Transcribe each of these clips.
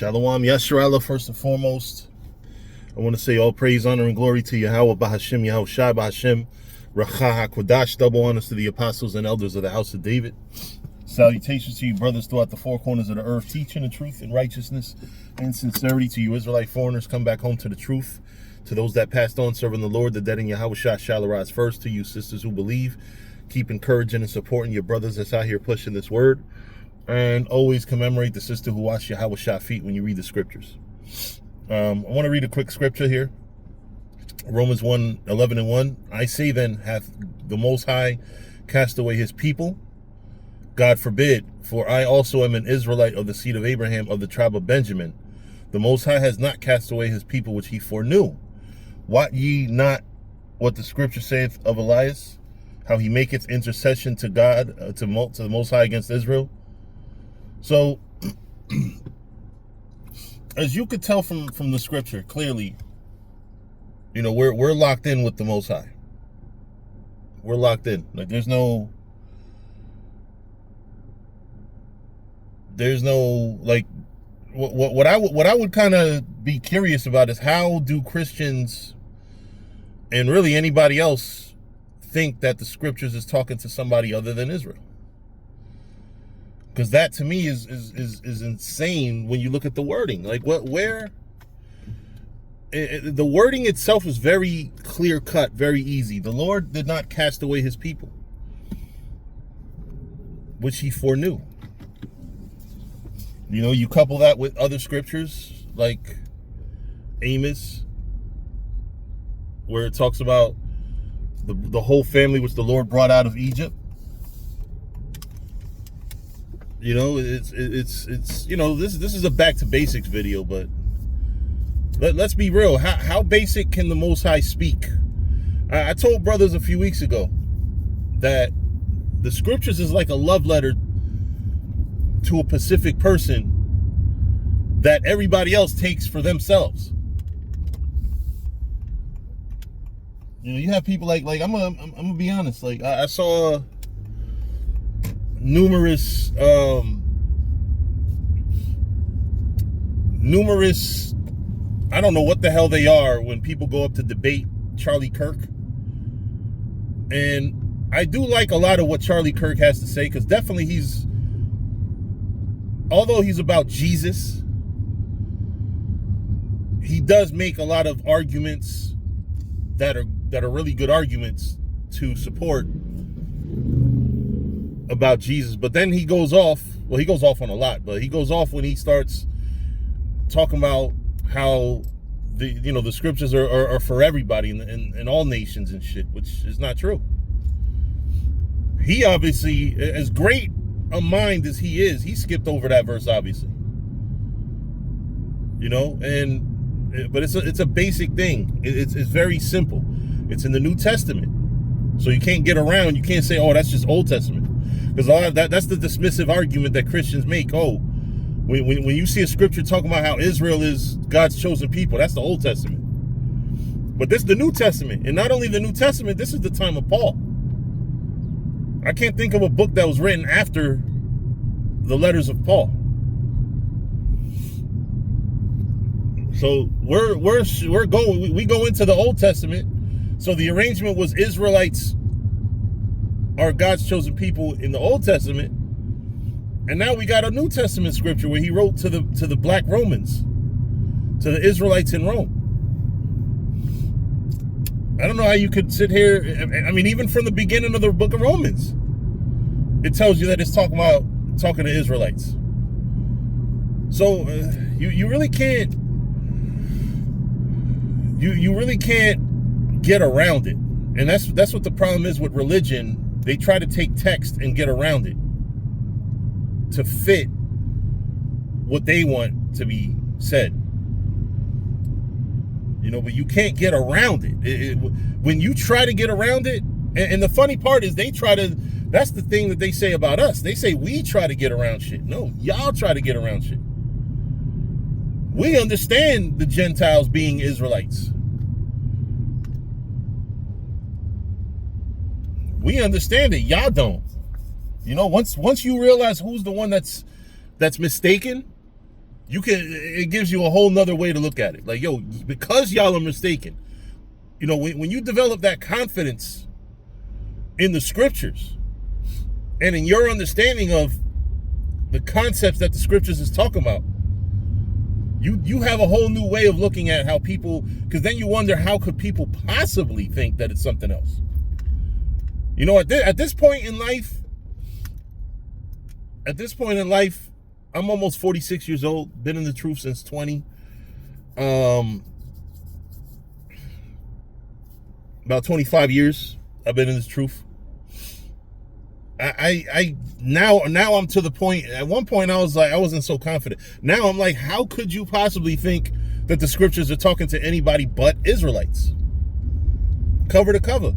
Shalom Yasharallah, first and foremost. I want to say all praise, honor, and glory to Yahweh Bahashim, Yahweh Shai Bahashim, Racha HaKodash, double honors to the apostles and elders of the house of David. Salutations to you brothers throughout the four corners of the earth, teaching the truth in righteousness and sincerity to you Israelite foreigners. Come back home to the truth. To those that passed on serving the Lord, the dead in Yahweh Shai shall arise first. To you sisters who believe, keep encouraging and supporting your brothers that's out here pushing this word. And always commemorate the sister who washed Yahweh Shai feet when you read the scriptures. I want to read a quick scripture here. Romans 1:11-1. I say then, hath the Most High cast away his people? God forbid, for I also am an Israelite of the seed of Abraham, of the tribe of Benjamin. The Most High has not cast away his people which he foreknew. Wot ye not what the scripture saith of Elias, how he maketh intercession to God, to the Most High against Israel? So, as you could tell from the scripture, clearly, you know, we're locked in with the Most High. We're locked in. Like there's no like what I would kind of be curious about is how do Christians and really anybody else think that the scriptures is talking to somebody other than Israel? Because that to me is insane when you look at the wording. Like the wording itself is very clear cut, very easy. The Lord did not cast away his people, which he foreknew. You know, you couple that with other scriptures like Amos, where it talks about the whole family which the Lord brought out of Egypt. You know, it's you know, this is a back to basics video, but let's be real. How basic can the Most High speak? I told brothers a few weeks ago that the scriptures is like a love letter to a Pacific person that everybody else takes for themselves. You know, you have people like I'm gonna be honest. Like I saw numerous I don't know what the hell they are when people go up to debate Charlie Kirk. And I do like a lot of what Charlie Kirk has to say, because definitely although he's about Jesus, he does make a lot of arguments that are really good arguments to support about Jesus. But then he goes off on a lot, but he goes off when he starts talking about how the scriptures are for everybody in all nations and shit, which is not true. He obviously, as great a mind as he is, he skipped over that verse, obviously. You know, but it's a basic thing. It's very simple. It's in the New Testament, so you can't get around. You can't say, oh, that's just Old Testament. Because a lot of that's the dismissive argument that Christians make. Oh, when you see a scripture talking about how Israel is God's chosen people, that's the Old Testament. But this is the New Testament. And not only the New Testament, this is the time of Paul. I can't think of a book that was written after the letters of Paul. So we go into the Old Testament. So the arrangement was Israelites are God's chosen people in the Old Testament, and now we got a New Testament scripture where he wrote to the black Romans, to the Israelites in Rome. I don't know how you could sit here. I mean, even from the beginning of the book of Romans, it tells you that it's talking to Israelites. So you really can't you really can't get around it, and that's what the problem is with religion. They try to take text and get around it to fit what they want to be said. You know, but you can't get around it. When you try to get around it, and the funny part is that's the thing that they say about us. They say we try to get around shit. No, y'all try to get around shit. We understand the Gentiles being Israelites. We understand it. Y'all don't. You know, once you realize who's the one that's mistaken, it gives you a whole nother way to look at it. Like, yo, because y'all are mistaken, you know, when you develop that confidence in the scriptures and in your understanding of the concepts that the scriptures is talking about, you have a whole new way of looking at how people, because then you wonder, how could people possibly think that it's something else? You know, at this point in life, I'm almost 46 years old, been in the truth since 20. About 25 years I've been in this truth. Now I'm to the point. At one point I was like, I wasn't so confident. Now I'm like, how could you possibly think that the scriptures are talking to anybody but Israelites? Cover to cover.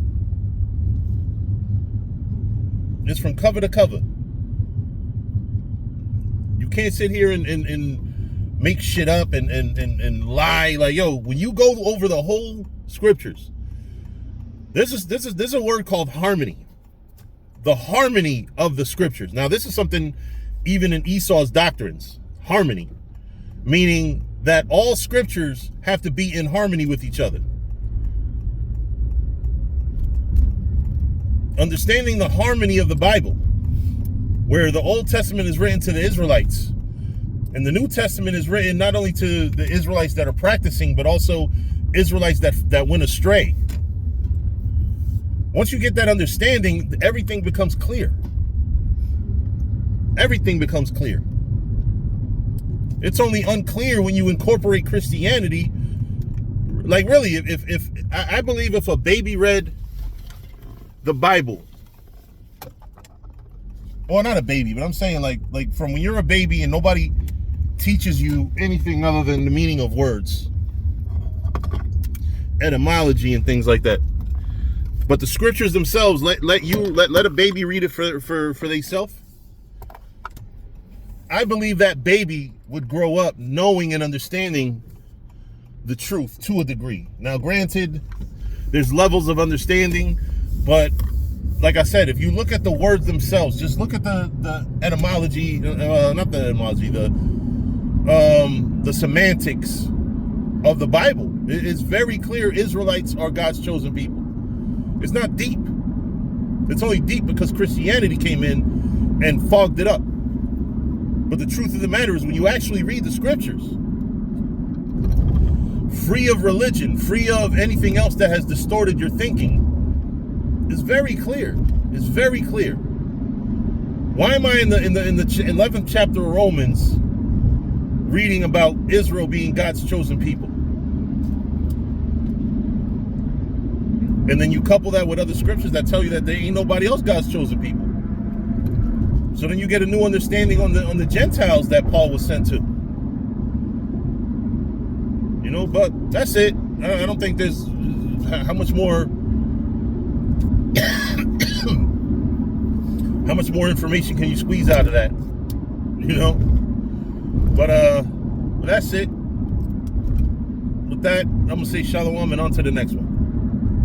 It's from cover to cover. You can't sit here and make shit up and lie. Like, yo, when you go over the whole scriptures, there's a word called harmony. The harmony of the scriptures. Now, this is something even in Esau's doctrines. Harmony, meaning that all scriptures have to be in harmony with each other. Understanding the harmony of the Bible, where the Old Testament is written to the Israelites, and the New Testament is written not only to the Israelites that are practicing, but also Israelites that went astray. Once you get that understanding, everything becomes clear. Everything becomes clear. It's only unclear when you incorporate Christianity. Like, really, if I believe if a baby read the Bible, or not a baby, but I'm saying like from when you're a baby and nobody teaches you anything other than the meaning of words, etymology and things like that. But the scriptures themselves, let a baby read it for themselves. I believe that baby would grow up knowing and understanding the truth to a degree. Now, granted, there's levels of understanding, but like I said, if you look at the words themselves, just look at the etymology, not the etymology, the semantics of the Bible. It's very clear Israelites are God's chosen people. It's not deep. It's only deep because Christianity came in and fogged it up. But the truth of the matter is, when you actually read the scriptures, free of religion, free of anything else that has distorted your thinking, it's very clear. It's very clear. Why am I in the 11th chapter of Romans reading about Israel being God's chosen people? And then you couple that with other scriptures that tell you that there ain't nobody else God's chosen people. So then you get a new understanding on the Gentiles that Paul was sent to. You know, but that's it. I don't think there's how much more information can you squeeze out of that? You know? But that's it. With that, I'm gonna say shalom and on to the next one.